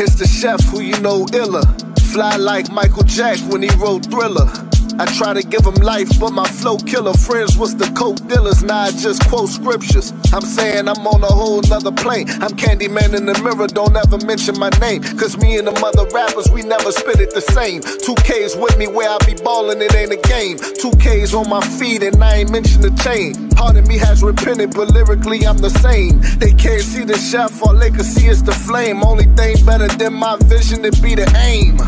It's the chef who you know iller. Fly like Michael Jack when he wrote Thriller. I try to give them life, but my flow killer. Friends was the coke dealers, now I just quote scriptures. I'm saying I'm on a whole nother plane. I'm Candyman in the mirror, don't ever mention my name. Cause me and them other rappers, we never spit it the same. 2K's with me where I be ballin', it ain't a game. 2K's on my feet and I ain't mention the chain. Part of me has repented, but lyrically I'm the same. They can't see the chef, all they can see is the flame. Only thing better than my vision, it be the aim.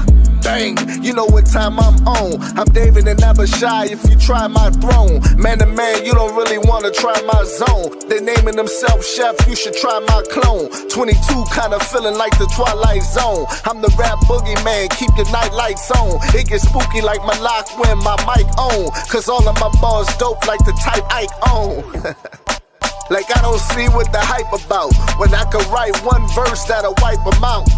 Dang, you know what time I'm on. I'm David and never shy if you try my throne. Man to man, you don't really wanna try my zone. They naming themselves chef, you should try my clone. 22 kinda feeling like the Twilight Zone. I'm the rap boogeyman, keep your night lights on. It gets spooky like my lock when my mic on. Cause all of my bars dope like the type Ike on. Like I don't see what the hype about. When I could write one verse that'll wipe them out.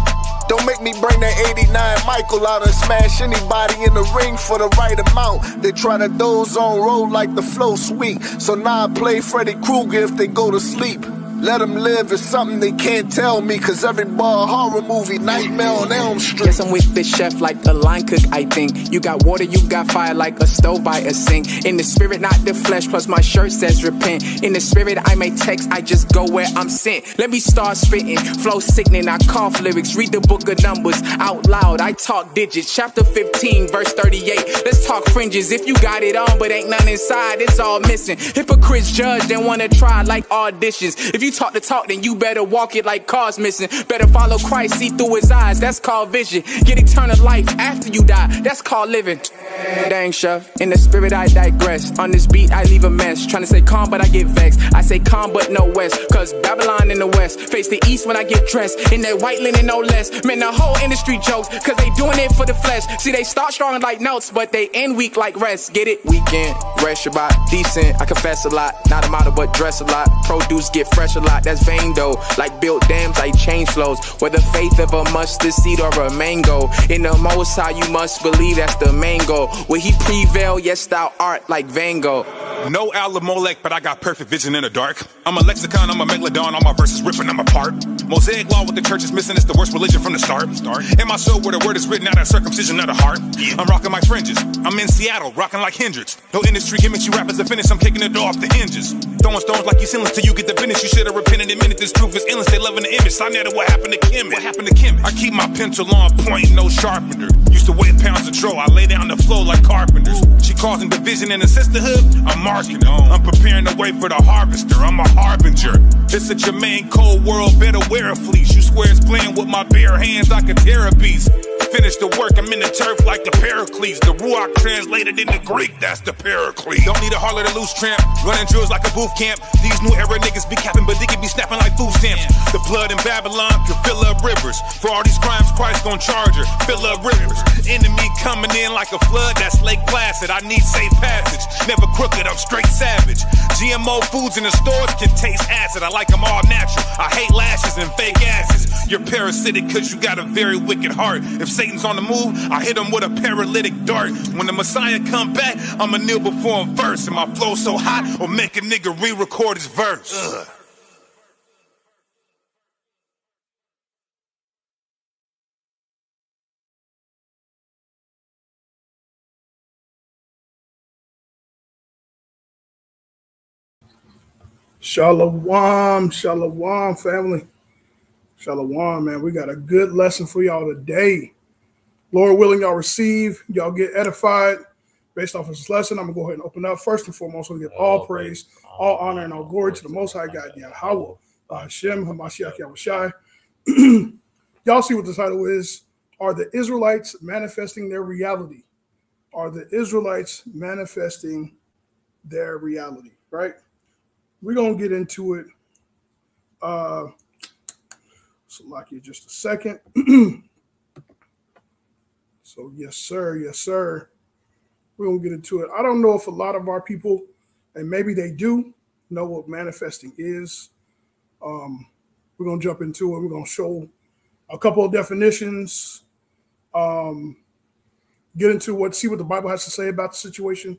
Don't make me bring that 89 Michael out and smash anybody in the ring for the right amount. They try to doze on road like the flow sweet. So now I play Freddy Krueger if they go to sleep. Let them live is something they can't tell me. Cause every bar horror movie, Nightmare on Elm Street. Yes, I'm with the chef like a line cook, I think. You got water, you got fire like a stove by a sink. In the spirit, not the flesh, plus my shirt says repent. In the spirit, I may text, I just go where I'm sent. Let me start spitting, flow sickening, I cough lyrics. Read the book of Numbers out loud, I talk digits. Chapter 15, verse 38, let's talk fringes. If you got it on, but ain't none inside, it's all missing. Hypocrites judge, then wanna try like auditions. If you talk the talk, then you better walk it like cars missing. Better follow Christ, see through his eyes, that's called vision. Get eternal life after you die, that's called living. Dang, chef, in the spirit I digress. On this beat I leave a mess. Trying to say calm but I get vexed. I say calm but no west. Cause Babylon in the west face the east when I get dressed. In that white linen no less. Man, the whole industry jokes cause they doing it for the flesh. See, they start strong like notes but they end weak like rest. Get it? Weekend, rest Shabbat, decent. I confess a lot, not a model but dress a lot. Produce get fresh a lot, that's vain though. Like built dams, I change flows. Whether faith of a mustard seed or a mango. In the most high you must believe that's the main goal. Will he prevail? Yes, thou art like Van Gogh. No Alamolech, but I got perfect vision in the dark. I'm a lexicon, I'm a megalodon, all my verses ripping them apart. Mosaic law, what the church is missing is the worst religion from the start. In my soul, where the word is written out, that circumcision of the heart. I'm rocking my fringes. I'm in Seattle, rocking like Hendrix. No industry gimmicks, you rappers are finished. I'm kicking the door off the hinges. Throwing stones like you ceilings till you get the business. You should have repented in a minute. This truth is endless. They loving the image. I know what happened to Kim. What happened to Kim? I keep my pencil on point, no sharpener. Used to weigh pounds of troll. I lay down the flow like carpenters. She causing division in the sisterhood. I'm marking on. I'm preparing the way for the harvester. I'm a harbinger. It's a Jermaine cold world. Better wear a fleece. You swear it's playing with my bare hands. I could tear a beast. Finish the work, I'm in the turf like the Pericles. The Ruach translated into Greek, that's the Pericles. Don't need a harlot or loose tramp, running drills like a booth camp. These new era niggas be capping, but they can be snapping like food stamps. The blood in Babylon could fill up rivers. For all these crimes, Christ gon' charge her, fill up rivers. Enemy coming in like a flood, that's Lake Placid. I need safe passage, never crooked, I'm straight savage. GMO foods in the stores can taste acid. I like them all natural, I hate lashes and fake asses. You're parasitic cause you got a very wicked heart. If Satan's on the move, I hit him with a paralytic dart. When the Messiah come back, I'ma kneel before him first. And my flow so hot, will make a nigga re-record his verse. Shalom, shalom, family. Shalom, man. We got a good lesson for y'all today. Lord willing, y'all receive, y'all get edified based off of this lesson. I'm going to go ahead and open up. First and foremost, we give all praise, all honor, and all glory to the Most High God, Yahweh, Hashem, Hamashiach, Yahushai. Y'all see what the title is. Are the Israelites manifesting their reality? Are the Israelites manifesting their reality, right? We're going to get into it. So, like you just a second. So, yes, sir. Yes, sir. We're going to get into it. I don't know if a lot of our people, and maybe they do, know what manifesting is. We're going to jump into it. We're going to show a couple of definitions. Get into see what the Bible has to say about the situation.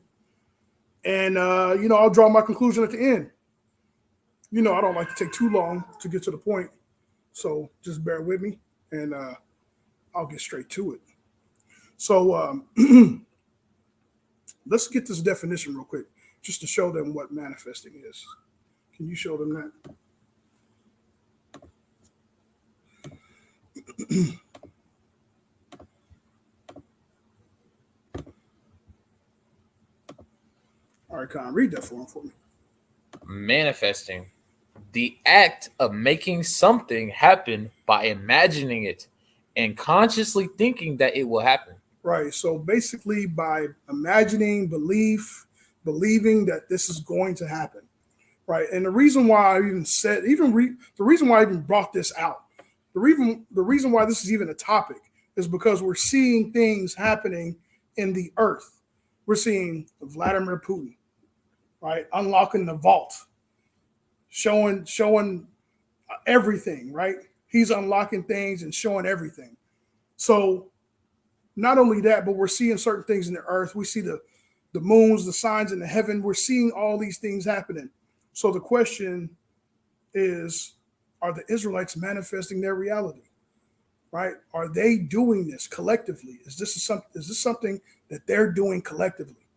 And, I'll draw my conclusion at the end. I don't like to take too long to get to the point. So just bear with me, and I'll get straight to it. So let's get this definition real quick, just to show them what manifesting is. Can you show them that? All right, Con, read that for me. Manifesting, the act of making something happen by imagining it and consciously thinking that it will happen. Right. So basically, by imagining, believing that this is going to happen. Right. And the reason why I even said, the reason why I even brought this out, the reason why this is even a topic is because we're seeing things happening in the earth. We're seeing Vladimir Putin, right, unlocking the vault, showing everything, right? He's unlocking things and showing everything. So not only that, but we're seeing certain things in the earth. We see the moons, the signs in the heaven. We're seeing all these things happening. So the question is, are the Israelites manifesting their reality? Right? Are they doing this collectively? Is this something that they're doing collectively?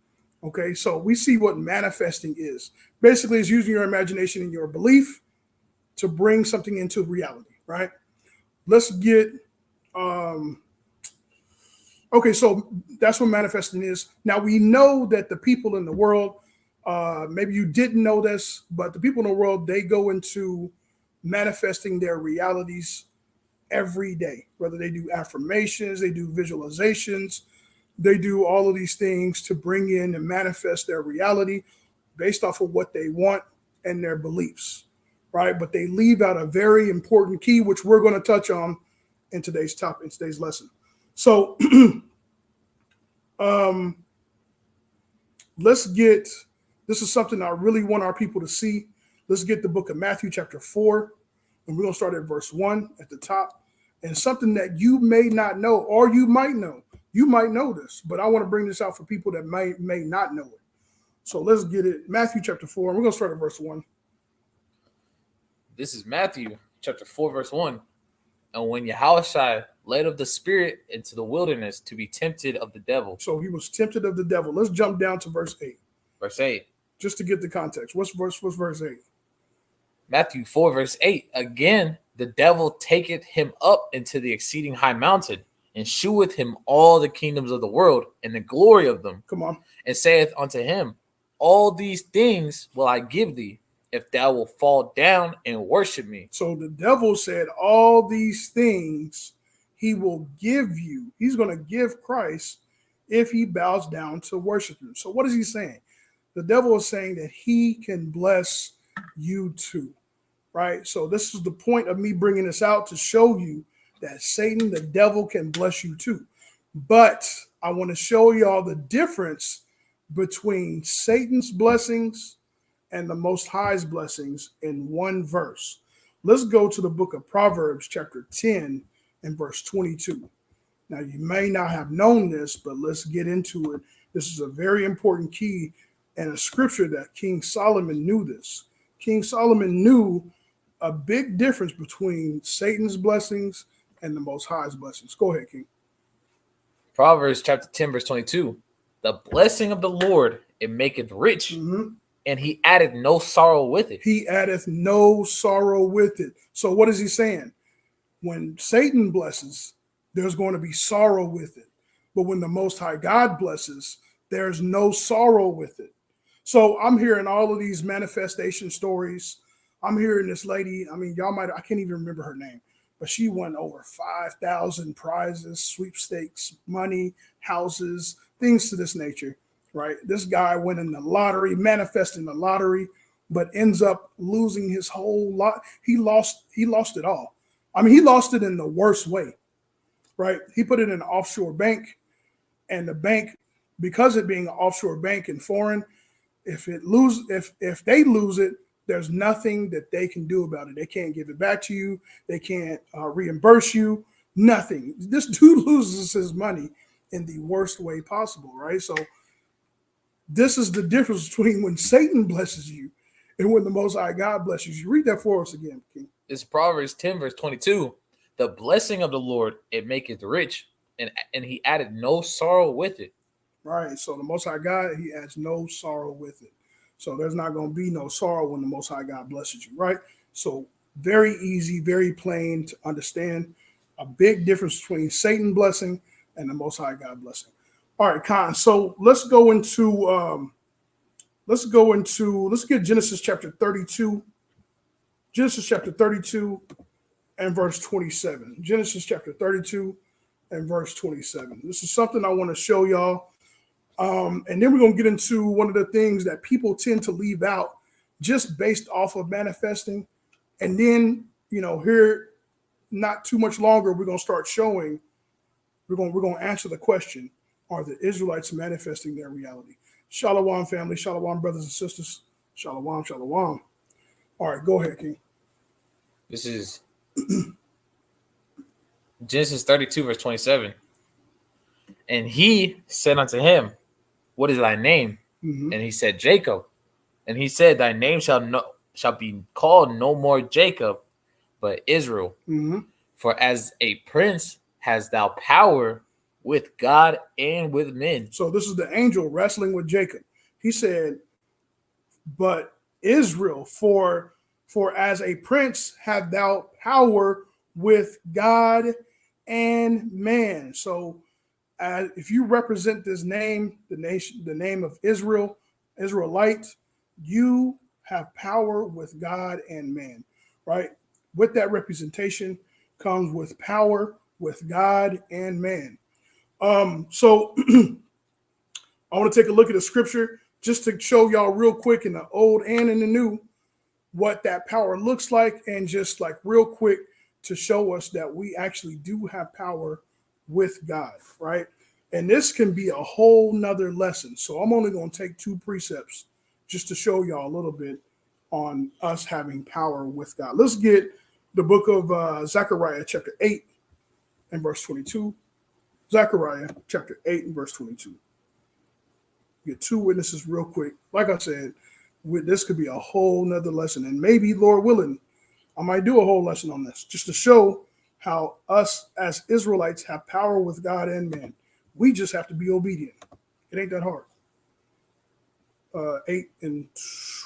Okay, so we see what manifesting is. Basically, it's using your imagination and your belief to bring something into reality, right? Let's get okay, so that's what manifesting is. Now we know that the people in the world, maybe you didn't know this, but the people in the world, they go into manifesting their realities every day, whether they do affirmations, they do visualizations, they do all of these things to bring in and manifest their reality based off of what they want and their beliefs, right? But they leave out a very important key, which we're going to touch on in today's topic, in today's lesson. So let's get, this is something I really want our people to see. Let's get the book of Matthew chapter 4, and we're going to start at verse 1 at the top. And something that you may not know, or you might know. You might know this, but I want to bring this out for people that may not know it. So let's get it. Matthew chapter 4, and we're going to start at verse 1. This is Matthew chapter 4, verse 1. And when Yahushua led of the Spirit into the wilderness to be tempted of the devil. So he was tempted of the devil. Let's jump down to verse 8. Verse 8. Just to get the context. What's verse 8? Matthew 4, verse 8. Again, the devil taketh him up into the exceeding high mountain, and sheweth him all the kingdoms of the world and the glory of them. Come on. And saith unto him, all these things will I give thee, if thou wilt fall down and worship me. So the devil said, all these things he will give you. He's going to give Christ if he bows down to worship him. So what is he saying? The devil is saying that he can bless you too, right? So this is the point of me bringing this out, to show you that Satan, the devil, can bless you too. But I want to show y'all the difference between Satan's blessings and the Most High's blessings in one verse. Let's go to the book of Proverbs chapter 10 and verse 22. Now, you may not have known this, but let's get into it. This is a very important key and a scripture that King Solomon knew this. King Solomon knew a big difference between Satan's blessings and the Most High's blessings. Go ahead, King. Proverbs chapter 10, verse 22. The blessing of the Lord, it maketh rich, and he addeth no sorrow with it. He addeth no sorrow with it. So what is he saying? When Satan blesses, there's going to be sorrow with it. But when the Most High God blesses, there's no sorrow with it. So I'm hearing all of these manifestation stories. I'm hearing this lady, I mean, I can't even remember her name, but she won over 5,000 prizes, sweepstakes, money, houses, things to this nature, right? This guy went in the lottery, manifesting the lottery, but ends up losing his whole lot. He lost it all. I mean, he lost it in the worst way, right? He put it in an offshore bank, and the bank, because it being an offshore bank and foreign, if they lose it, there's nothing that they can do about it. They can't give it back to you. They can't reimburse you. Nothing. This dude loses his money in the worst way possible, right? So this is the difference between when Satan blesses you and when the Most High God blesses you. Read that for us again, King. It's Proverbs 10, verse 22. The blessing of the Lord, it maketh rich, and he added no sorrow with it. Right. So the Most High God, he adds no sorrow with it. So there's not going to be no sorrow when the Most High God blesses you, right? So very easy, very plain to understand. A big difference between Satan blessing and the Most High God blessing. All right, Con. So let's get Genesis chapter 32. Genesis chapter 32 and verse 27. Genesis chapter 32 and verse 27. This is something I want to show y'all. And then we're going to get into one of the things that people tend to leave out just based off of manifesting. And then, here, not too much longer, we're going to start showing, we're going to answer the question, are the Israelites manifesting their reality? Shalom, family. Shalom, brothers and sisters. Shalom, shalom. All right, go ahead, King. This is Genesis 32, verse 27. And he said unto him, what is thy name? Mm-hmm. And he said, Jacob. And he said, thy name shall be called no more Jacob, but Israel. Mm-hmm. For as a prince hast thou power with God and with men. So this is the angel wrestling with Jacob. He said, but Israel, for as a prince have thou power with God and man. So if you represent this name, the name of Israel, Israelite, you have power with God and man, right? With that representation comes with power with God and man. So I want to take a look at the scripture just to show y'all real quick in the old and in the new what that power looks like, and just like real quick to show us that we actually do have power with God, right? And this can be a whole nother lesson. So I'm only going to take 2 precepts just to show y'all a little bit on us having power with God. Let's get the book of Zechariah chapter 8 and verse 22. Zechariah chapter 8 and verse 22. Get 2 witnesses real quick. Like I said, this could be a whole nother lesson. And maybe, Lord willing, I might do a whole lesson on this just to show how us as Israelites have power with God and man. We just have to be obedient. It ain't that hard. 8 and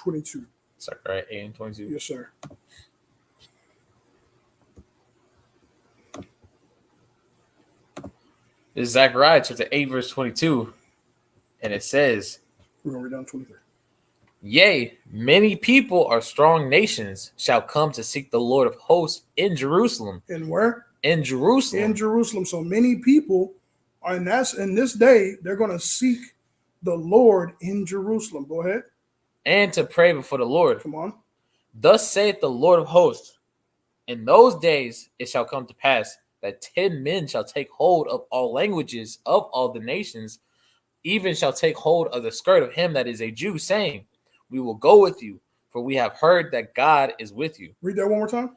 22. Sorry, right? 8 and 22. Yes, sir. This is Zechariah chapter 8, verse 22. And it says, We're going to read down 23. Yea, many people or strong nations shall come to seek the Lord of hosts in Jerusalem. And where? In Jerusalem. In Jerusalem. So many people are in this day, they're going to seek the Lord in Jerusalem. Go ahead. And to pray before the Lord. Come on. Thus saith the Lord of hosts, in those days it shall come to pass that 10 men shall take hold of all languages of all the nations, even shall take hold of the skirt of him that is a Jew, saying, we will go with you, for we have heard that God is with you. Read that one more time.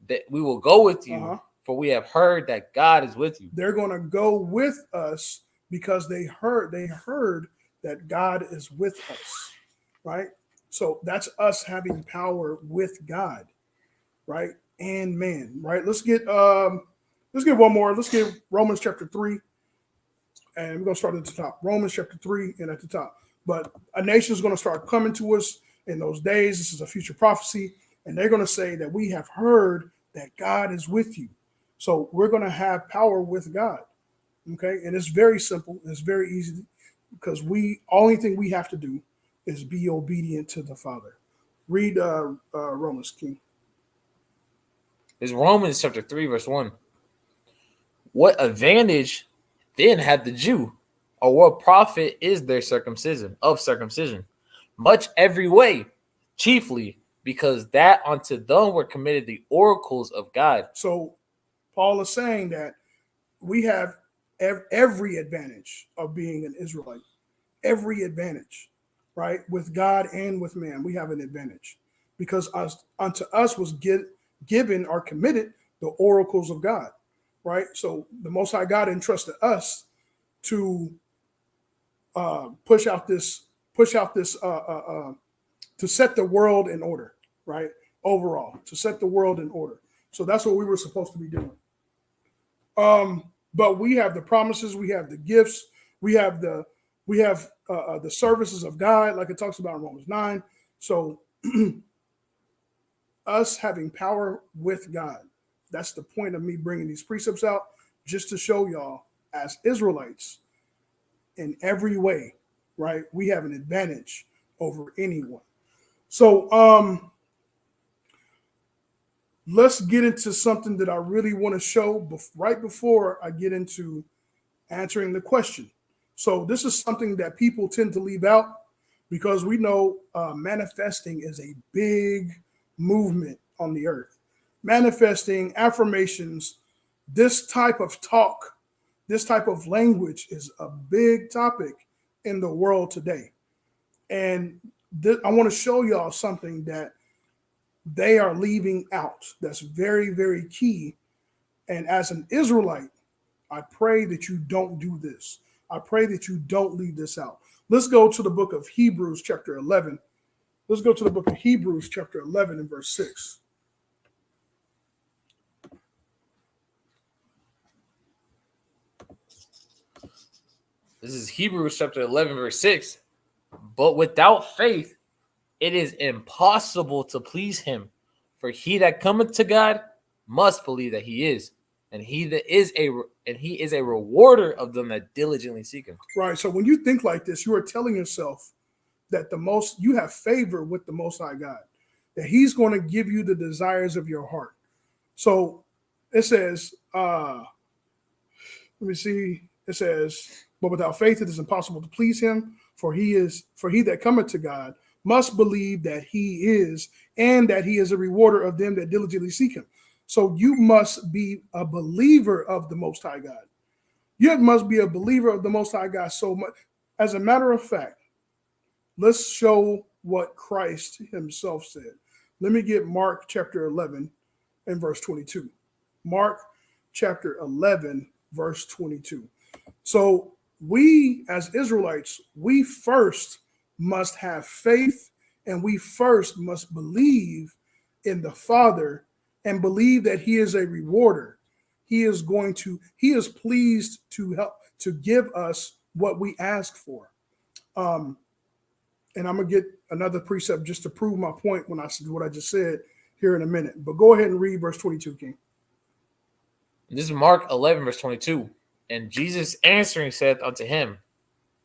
That we will go with you, for we have heard that God is with you. They're going to go with us because they heard that God is with us, right? So that's us having power with God, right? And man, right? Let's get one more. Let's get Romans chapter 3. And we're going to start at the top. Romans chapter 3 and at the top. But a nation is going to start coming to us in those days. This is a future prophecy. And they're going to say that we have heard that God is with you. So we're going to have power with God. Okay. And it's very simple. It's very easy because only thing we have to do is be obedient to the Father. Read Romans, King. It's Romans chapter 3, verse 1. What advantage then had the Jew, or what profit is their circumcision? Much every way, chiefly because that unto them were committed the oracles of God. So Paul is saying that we have every advantage of being an Israelite. Every advantage, right? With God and with man, we have an advantage because unto us was given or committed the oracles of God, right? So the Most High God entrusted us to push out this to set the world in order, right? Overall, to set the world in order. So that's what we were supposed to be doing. But we have the promises, we have the gifts, we have the services of God, like it talks about in Romans 9. So us having power with God. That's the point of me bringing these precepts out, just to show y'all as Israelites in every way, right? We have an advantage over anyone. So let's get into something that I really want to show right before I get into answering the question. So this is something that people tend to leave out because we know manifesting is a big movement on the earth. Manifesting, affirmations, this type of talk, this type of language is a big topic in the world today. And I want to show y'all something that they are leaving out that's very, very key. And as an Israelite, I pray that you don't do this. I pray that you don't leave this out. Let's go to the book of Hebrews chapter 11. Let's go to the book of Hebrews chapter 11 and verse 6. This is Hebrews chapter 11, verse 6. But without faith, it is impossible to please him. For he that cometh to God must believe that he is, and he is a rewarder of them that diligently seek him. Right. So when you think like this, you are telling yourself that you have favor with the Most High God, that he's going to give you the desires of your heart. So it says, let me see. It says, but without faith, it is impossible to please him. For he that cometh to God must believe that he is, and that he is a rewarder of them that diligently seek him. So you must be a believer of the Most High God. You must be a believer of the Most High God so much. As a matter of fact, let's show what Christ himself said. Let me get Mark chapter 11 and verse 22. Mark chapter 11, verse 22. So we as Israelites, we first must have faith, and we first must believe in the Father and believe that he is a rewarder. He is pleased to help to give us what we ask for. And I'm gonna get another precept just to prove my point when I said what I just said here in a minute. But go ahead and read verse 22, King. This is Mark 11, verse 22. And Jesus answering said unto him,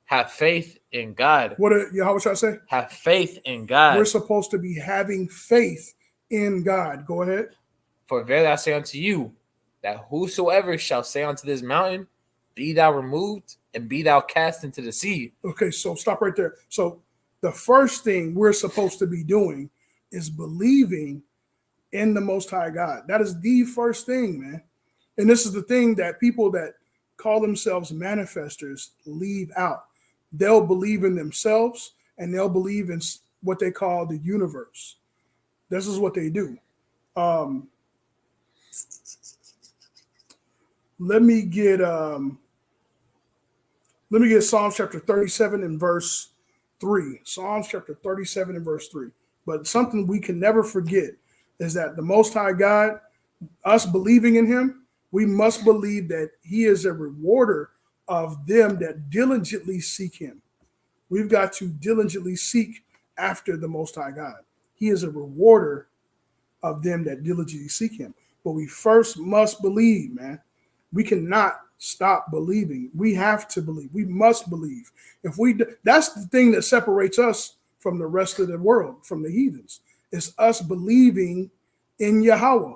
have faith in God. What did Yahweh try to say? Have faith in God. We're supposed to be having faith in God. Go ahead. For verily I say unto you, that whosoever shall say unto this mountain, be thou removed, and be thou cast into the sea. Okay, so stop right there. So the first thing we're supposed to be doing is believing in the Most High God. That is the first thing, man. And this is the thing that people that call themselves manifestors leave out. They'll believe in themselves, and they'll believe in what they call the universe. This is what they do. Let me get Psalms chapter 37 and verse 3. Psalms chapter 37 and verse 3. But something we can never forget is that the Most High God, us believing in him, we must believe that he is a rewarder of them that diligently seek him. We've got to diligently seek after the Most High God. He is a rewarder of them that diligently seek him. But we first must believe, man. We cannot stop believing. We have to believe. We must believe. That's the thing that separates us from the rest of the world, from the heathens. It's us believing in Yahweh.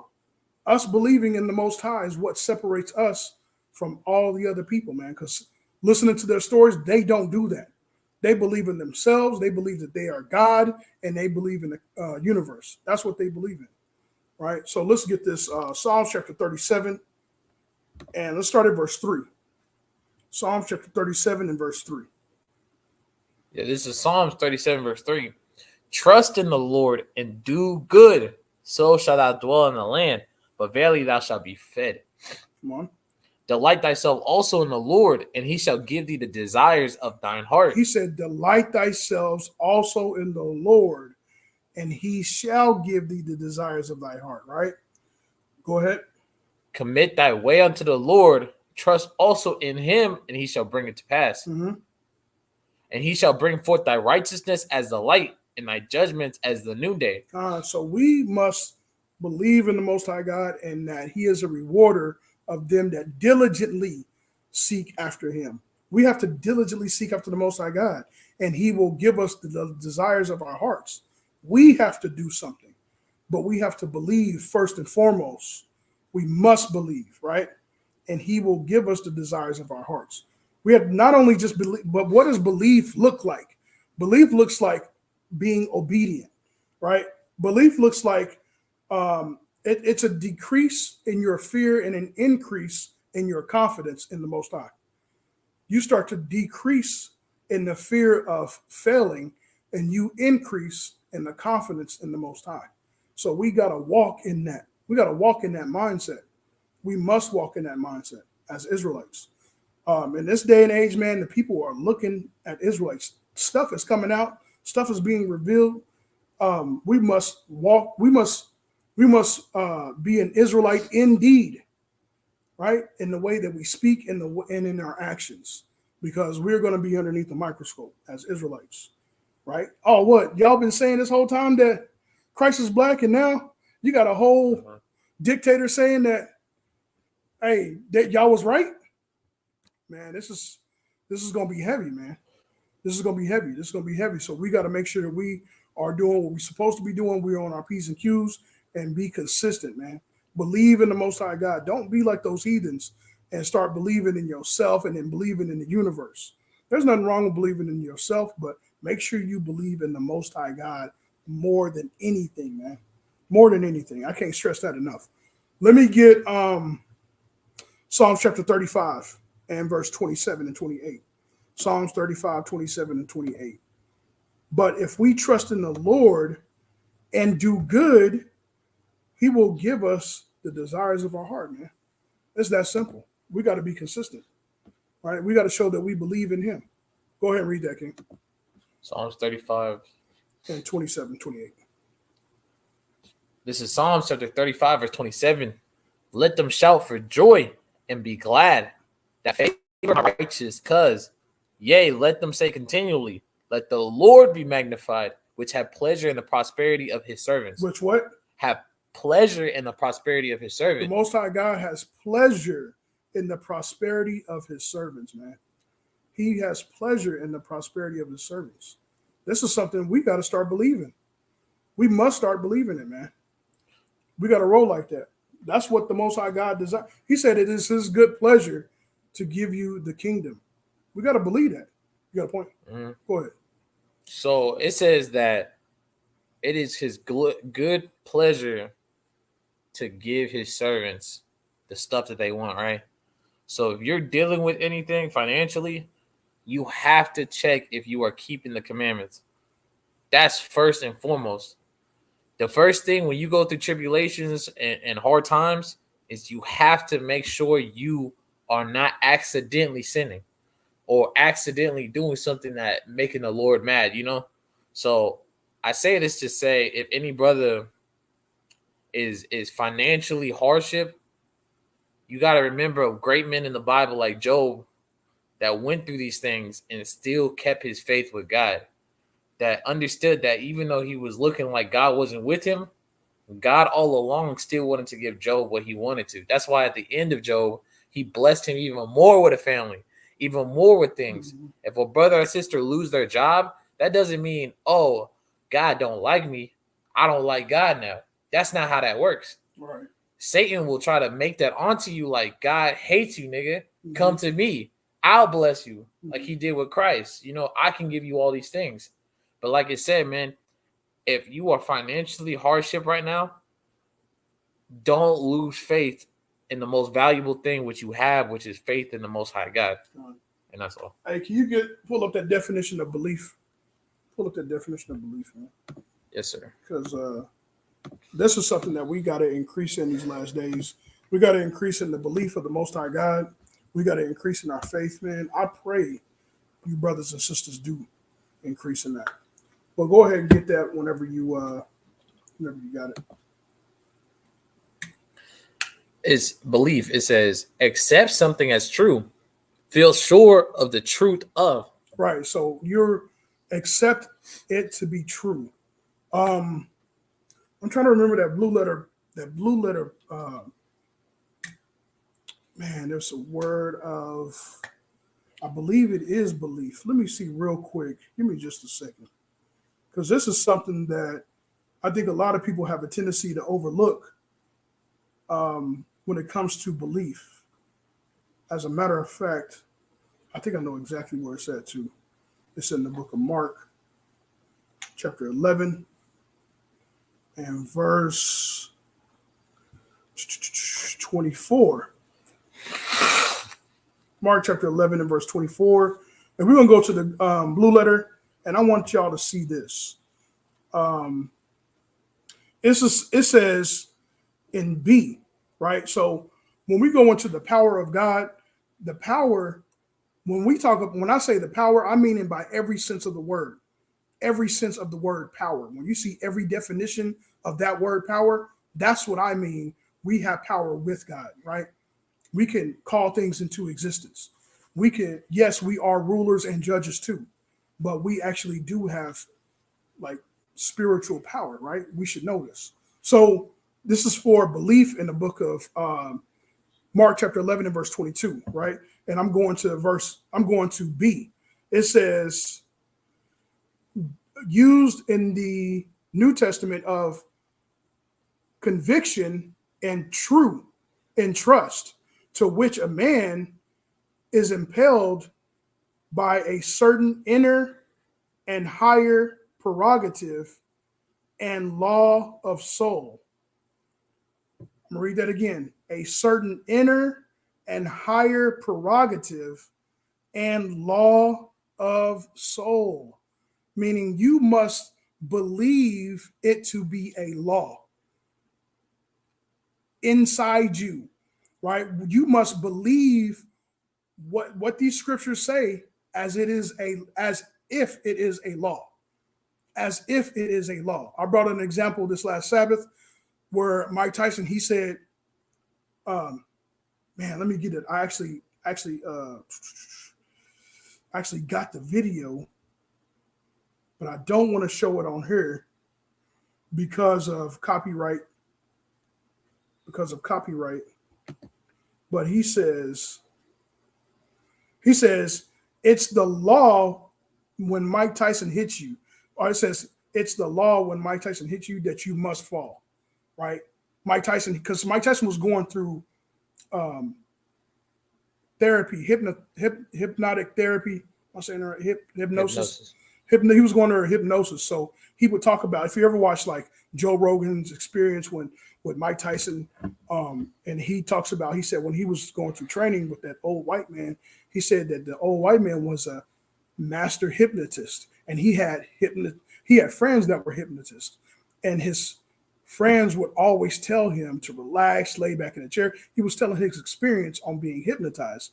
Us believing in the Most High is what separates us from all the other people, man. Because listening to their stories, they don't do that. They believe in themselves. They believe that they are God, and they believe in the universe. That's what they believe in, right? So let's get this Psalms chapter 37, and let's start at verse 3. Psalms chapter 37 and verse 3. Yeah, this is Psalms 37, verse 3. Trust in the Lord and do good, so shalt thou dwell in the land, but verily thou shalt be fed. Come on. Delight thyself also in the Lord, and he shall give thee the desires of thine heart. He said, delight thyself also in the Lord, and he shall give thee the desires of thy heart, right? Go ahead. Commit thy way unto the Lord. Trust also in him, and he shall bring it to pass. Mm-hmm. And he shall bring forth thy righteousness as the light, and thy judgments as the noonday. So we must believe in the Most High God and that he is a rewarder of them that diligently seek after him. We have to diligently seek after the Most High God, and he will give us the desires of our hearts. We have to do something, but we have to believe first and foremost. We must believe, right? And he will give us the desires of our hearts. We have not only just believe, but what does belief look like? Belief looks like being obedient, right? Belief looks like it's a decrease in your fear and an increase in your confidence in the Most High. You start to decrease in the fear of failing, and you increase in the confidence in the Most High. So we got to walk in that. We got to walk in that mindset. We must walk in that mindset as Israelites. In this day and age, man, the people are looking at Israelites. Stuff is coming out. Stuff is being revealed. We must walk. We must be an Israelite indeed, right? In the way that we speak and in our actions, because we're going to be underneath the microscope as Israelites, right? Oh, what y'all been saying this whole time that Christ is black, and now you got a whole dictator saying that, hey, that y'all was right. Man, this is going to be heavy, man. This is going to be heavy. This is going to be heavy. So we got to make sure that we are doing what we're supposed to be doing. We're on our P's and Q's and be consistent, man. Believe in the Most High God. Don't be like those heathens and start believing in yourself and then believing in the universe. There's nothing wrong with believing in yourself, but make sure you believe in the Most High God more than anything, man. More than anything. I can't stress that enough. Let me get Psalms chapter 35 and verse 27 and 28. Psalms 35, 27 and 28. But if we trust in the Lord and do good, he will give us the desires of our heart, man. It's that simple. We got to be consistent, right? We got to show that we believe in him. Go ahead and read that, King. Psalms 35 and 27, 28. This is Psalms chapter 35, verse 27. Let them shout for joy and be glad that favor my righteous cause. Yea, let them say continually, let the Lord be magnified, which have pleasure in the prosperity of his servants. Which what? Have pleasure in the prosperity of his servants. The Most High God has pleasure in the prosperity of his servants, man. He has pleasure in the prosperity of his servants. This is something we got to start believing. We must start believing it, man. We got to roll like that. That's what the Most High God desires. He said it is his good pleasure to give you the kingdom. We got to believe that. You got a point? Mm-hmm. Go ahead. So it says that it is his good pleasure to give his servants the stuff that they want, right? So if you're dealing with anything financially, you have to check if you are keeping the commandments. That's first and foremost. The first thing when you go through tribulations and hard times is you have to make sure you are not accidentally sinning or accidentally doing something that making the Lord mad, you know? So I say this to say if any brother is financially hardship, you got to remember great men in the Bible like Job that went through these things and still kept his faith with God, that understood that even though he was looking like God wasn't with him, God all along still wanted to give Job what he wanted to. That's why at the end of Job, he blessed him even more with a family, even more with things. Mm-hmm. If a brother or sister lose their job, that doesn't mean, oh, God don't like me, I don't like God now. That's not how that works. Right. Satan will try to make that onto you like God hates you, nigga. Mm-hmm. Come to me. I'll bless you like he did with Christ. You know, I can give you all these things. But like I said, man, if you are financially hardship right now, don't lose faith in the most valuable thing which you have, which is faith in the Most High God. And that's all. Hey, can you pull up that definition of belief? Pull up that definition of belief, man. Yes, sir. Because this is something that we got to increase in these last days. We got to increase in the belief of the Most High God. We got to increase in our faith, man. I pray you brothers and sisters do increase in that. Well, go ahead and get that whenever you got it. is belief. It says accept something as true, feel sure of the truth of. Right. So you're accept it to be true. I'm trying to remember that blue letter. That blue letter. Man, there's a word of. I believe it is belief. Let me see real quick. Give me just a second, because this is something that I think a lot of people have a tendency to overlook when it comes to belief. As a matter of fact, I think I know exactly where it's at too. It's in the book of Mark, chapter 11, and verse 24. Mark chapter 11 and verse 24. And we're going to go to the blue letter, and I want y'all to see this. It says in B, right? So when we go into the power of God, the power, when I say the power, I mean it by every sense of the word. Every sense of the word power. When you see every definition of that word power, that's what I mean. We have power with God, right? We can call things into existence. We can, yes, we are rulers and judges too, but we actually do have like spiritual power, right? We should know this. So this is for belief in the book of Mark chapter 11 and verse 22, right? And I'm going to B. It says, used in the New Testament of conviction and trust, to which a man is impelled by a certain inner and higher prerogative and law of soul. I'm going to read that again. A certain inner and higher prerogative and law of soul. Meaning you must believe it to be a law inside you, right? You must believe what these scriptures say as if it is a law. As if it is a law. I brought an example this last Sabbath where Mike Tyson, he said, man, let me get it. I actually got the video, but I don't want to show it on here because of copyright. But he says it's the law when Mike Tyson hits you, or it says it's the law when Mike Tyson hits you that you must fall, right? Mike Tyson, because Mike Tyson was going through therapy, hypnotic therapy. I'm saying right, hypnosis. He was going through hypnosis. So he would talk about, if you ever watch like Joe Rogan's experience with Mike Tyson, and he talks about, he said when he was going through training with that old white man, he said that the old white man was a master hypnotist, and he had friends that were hypnotists, and his friends would always tell him to relax, lay back in a chair. He was telling his experience on being hypnotized.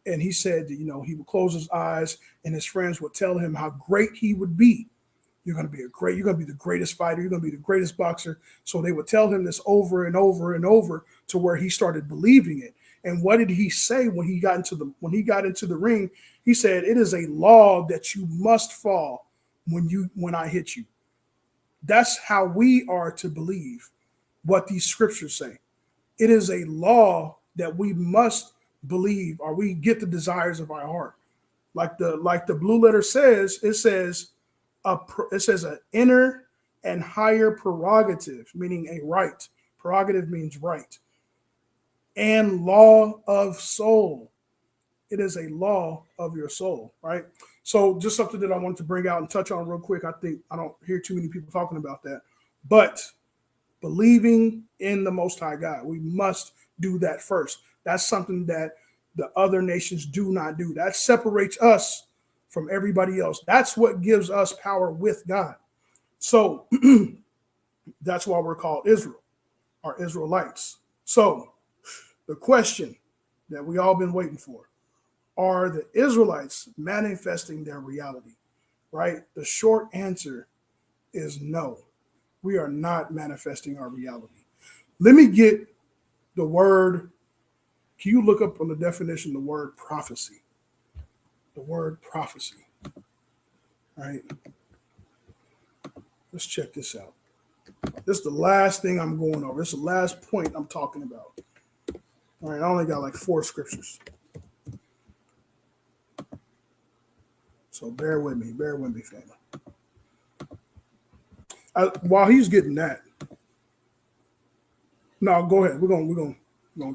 And he said that, he would close his eyes and his friends would tell him how great he would be. You're going to be the greatest fighter. You're going to be the greatest boxer. So they would tell him this over and over and over to where he started believing it. And what did he say when he got into the ring? He said, it is a law that you must fall when I hit you. That's how we are to believe what these scriptures say. It is a law that we must believe, or we get the desires of our heart. Like the blue letter says, it says an inner and higher prerogative, meaning a right. Prerogative means right. And law of soul. It is a law of your soul, right? So just something that I wanted to bring out and touch on real quick. I think I don't hear too many people talking about that. But believing in the Most High God, we must do that first. That's something that the other nations do not do. That separates us from everybody else. That's what gives us power with God. So that's why we're called Israel, or Israelites. So the question that we all been waiting for, are the Israelites manifesting their reality, right? The short answer is no. We are not manifesting our reality. Let me get the word, can you look up on the definition the word prophecy? The word prophecy. All right. Let's check this out. This is the last thing I'm going over. This is the last point I'm talking about. All right, I only got like 4 scriptures. So bear with me, family. While he's getting that, no, go ahead. We're gonna do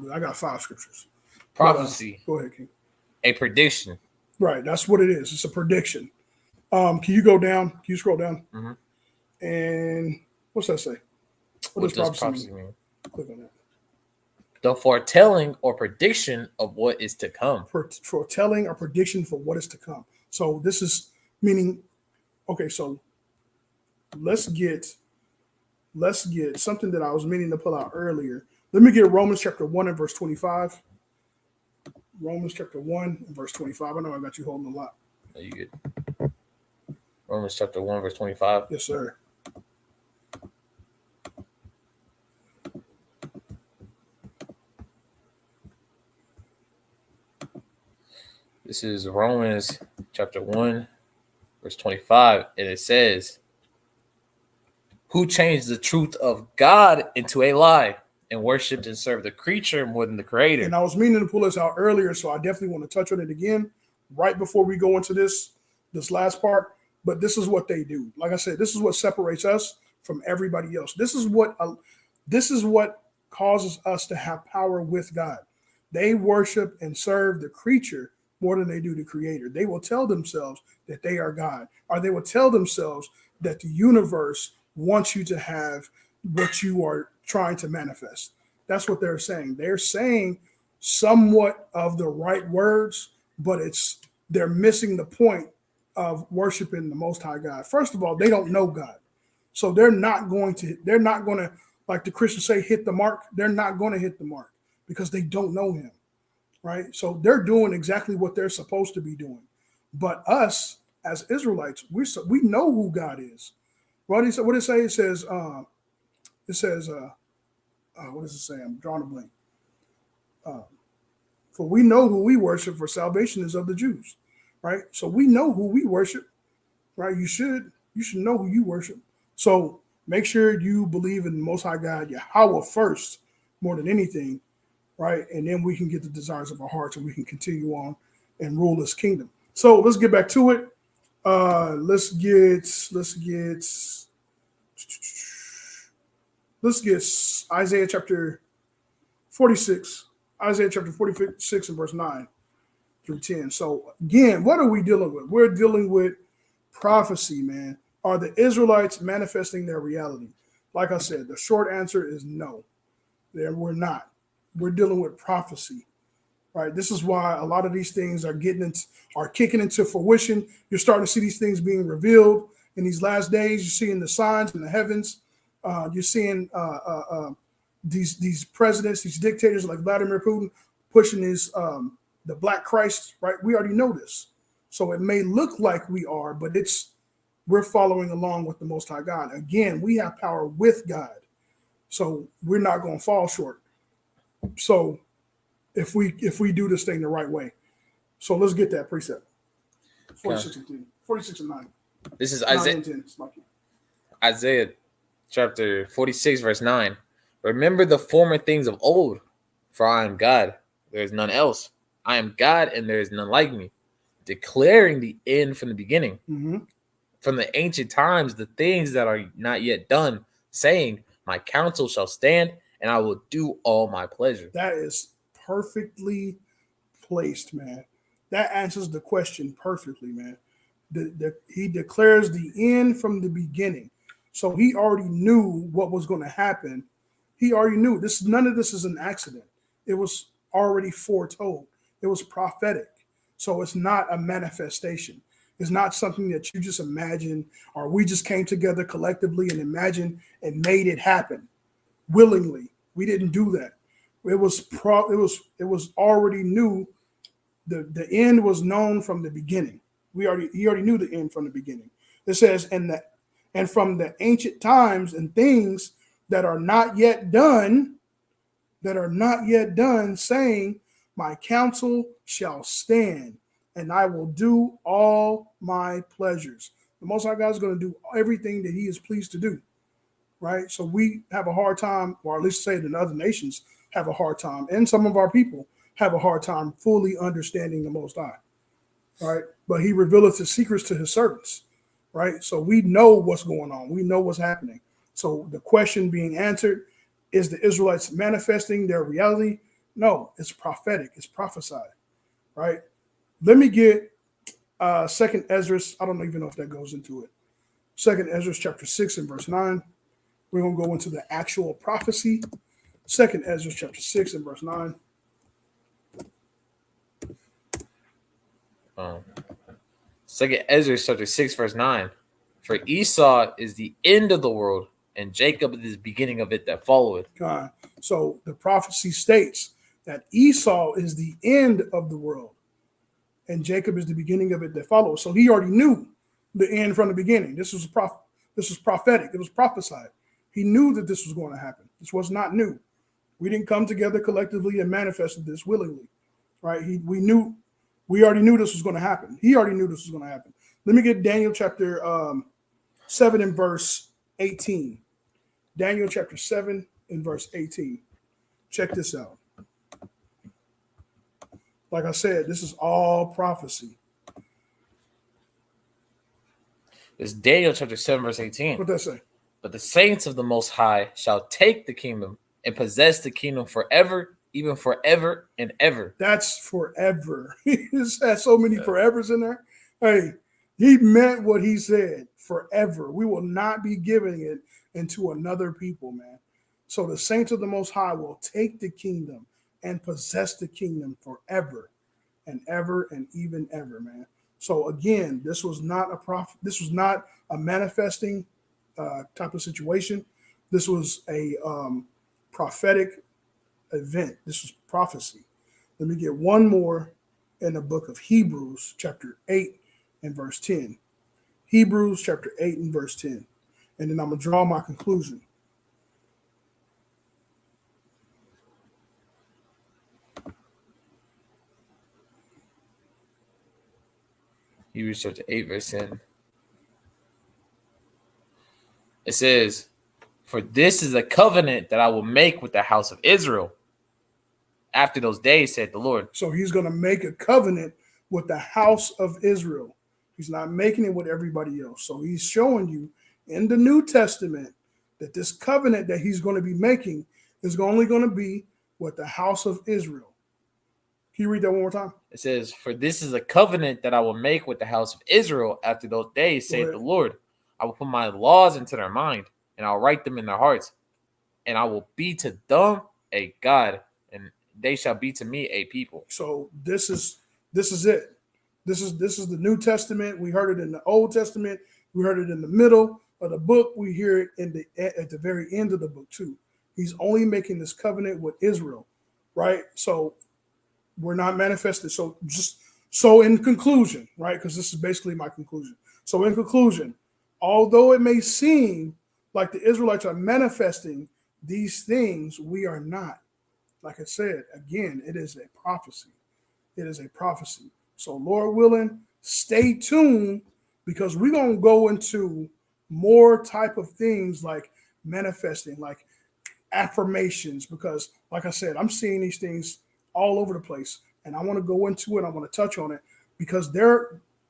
it. I got 5 scriptures. Prophecy. Go ahead, King. A prediction. Right, that's what it is. It's a prediction. Can you go down? Can you scroll down? Mm-hmm. And what's that say? What does prophecy mean? Click on that. The foretelling or prediction of what is to come. Foretelling or prediction for what is to come. So this is meaning, okay, so let's get something that I was meaning to pull out earlier. Let me get Romans chapter 1 and verse 25. Romans chapter 1 and verse 25. I know I got you holding a lot. No, you good. Romans chapter 1 verse 25. Yes, sir. This is Romans chapter 1 verse 25, and it says, who changed the truth of God into a lie and worshipped and served the creature more than the creator. And I was meaning to pull this out earlier, so I definitely want to touch on it again right before we go into this last part. But this is what they do. Like I said, this is what separates us from everybody else. This is what causes us to have power with God. They worship and serve the creature more than they do the creator. They will tell themselves that they are God, or they will tell themselves that the universe wants you to have what you are trying to manifest. That's what they're saying. They're saying somewhat of the right words, but they're missing the point of worshiping the Most High God. First of all, they don't know God. So they're not going to, like the Christians say, hit the mark. They're not going to hit the mark because they don't know him, right? So they're doing exactly what they're supposed to be doing. But us as Israelites, we know who God is. What did it say? It says, what does it say? I'm drawing a blank. For we know who we worship, for salvation is of the Jews, right? So we know who we worship, right? You should know who you worship. So make sure you believe in the Most High God, Yahweh first, more than anything, right? And then we can get the desires of our hearts and we can continue on and rule this kingdom. So let's get back to it. Let's get Isaiah chapter 46. Isaiah chapter 46 and verse 9 through 10. So again, what are we dealing with? We're dealing with prophecy, man. Are the Israelites manifesting their reality? Like I said, the short answer is no. We're not. We're dealing with prophecy, right? This is why a lot of these things are kicking into fruition. You're starting to see these things being revealed in these last days. You're seeing the signs in the heavens. You're seeing these presidents, these dictators like Vladimir Putin pushing the Black Christ, right? We already know this. So it may look like we are, but we're following along with the Most High God. Again, we have power with God. So we're not going to fall short. So if we do this thing the right way. So let's get that precept. 46 and 9. This is Isaiah chapter 46, verse 9. Remember the former things of old, for I am God, there is none else. I am God, and there is none like me, declaring the end from the beginning. Mm-hmm. From the ancient times, the things that are not yet done, saying, my counsel shall stand, and I will do all my pleasure. That is perfectly placed, man. That answers the question perfectly, man. He declares the end from the beginning. So he already knew what was going to happen. He already knew none of this is an accident. It was already foretold. It was prophetic. So it's not a manifestation. It's not something that you just imagine, or we just came together collectively and imagined and made it happen willingly. We didn't do that. It was already knew. The end was known from the beginning. He already knew the end from the beginning. It says, and from the ancient times and things that are not yet done, that are not yet done, saying, my counsel shall stand, and I will do all my pleasures. The Most High God is going to do everything that he is pleased to do, right? So we have a hard time, or at least say that other nations have a hard time, and some of our people have a hard time fully understanding the Most High, right? But he revealeth his secrets to his servants, right? So we know what's going on. We know what's happening. So the question being answered, is the Israelites manifesting their reality? No, it's prophetic. It's prophesied, right? Let me get Second Ezra. I don't even know if that goes into it. Second Ezra chapter 6 and verse 9. We're going to go into the actual prophecy. Second Ezra chapter 6 and verse 9. Second Ezra chapter 6 verse 9. For Esau is the end of the world, and Jacob is the beginning of it that followeth. So the prophecy states that Esau is the end of the world, and Jacob is the beginning of it that follows. So he already knew the end from the beginning. This was prophetic. It was prophesied. He knew that this was going to happen. This was not new. We didn't come together collectively and manifested this willingly, right? We already knew this was going to happen. He already knew this was going to happen. Let me get Daniel chapter 7 and verse 18. Daniel chapter 7 and verse 18. Check this out. Like I said, this is all prophecy. It's Daniel chapter 7 verse 18. What does that say? But the saints of the Most High shall take the kingdom and possess the kingdom forever, even forever and ever. That's forever. He just has so many forevers in there. Hey, he meant what he said, forever. We will not be giving it into another people, man. So the saints of the Most High will take the kingdom and possess the kingdom forever and ever and even ever, man. So again, this was not a prophet. This was not a manifesting type of situation. This was a prophetic event. This was prophecy. Let me get one more in the book of Hebrews, chapter 8 and verse 10. Hebrews, chapter 8 and verse 10. And then I'm going to draw my conclusion. Hebrews chapter 8, verse 10. It says, for this is a covenant that I will make with the house of Israel after those days, said the Lord. So he's going to make a covenant with the house of Israel. He's not making it with everybody else. So he's showing you in the New Testament that this covenant that he's going to be making is only going to be with the house of Israel. Can you read that one more time? It says, for this is a covenant that I will make with the house of Israel after those days, saith the Lord. I will put my laws into their mind, and I'll write them in their hearts. And I will be to them a God, and they shall be to me a people. So this is it. This is the New Testament. We heard it in the Old Testament. We heard it in the middle of the book. We hear it at the very end of the book too. He's only making this covenant with Israel, right? So we're not manifested. So in conclusion, right? Because this is basically my conclusion. So in conclusion, although it may seem like the Israelites are manifesting these things, we are not. Like I said, again, it is a prophecy. It is a prophecy. So Lord willing, stay tuned, because we're going to go into more type of things like manifesting, like affirmations, because like I said, I'm seeing these things all over the place, and I want to go into it. I want to touch on it because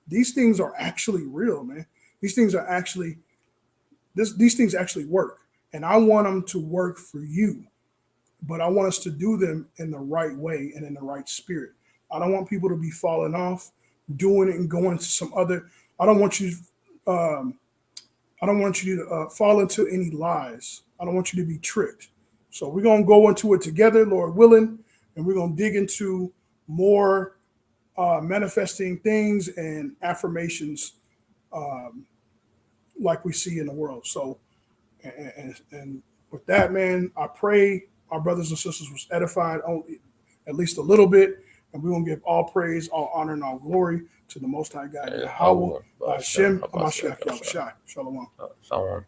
these things are actually real, man. These things are actually, these things actually work, and I want them to work for you, but I want us to do them in the right way and in the right spirit. I don't want people to be falling off, doing it and going to some other. I don't want you to fall into any lies. I don't want you to be tricked. So we're going to go into it together, Lord willing, and we're going to dig into more manifesting things and affirmations like we see in the world. So, and with that, man, I pray our brothers and sisters was edified only at least a little bit, and we're going to give all praise, all honor, and all glory to the Most High God, Yahweh, Hashem, Hamashiach, Yahushua. Shalom. Shalom.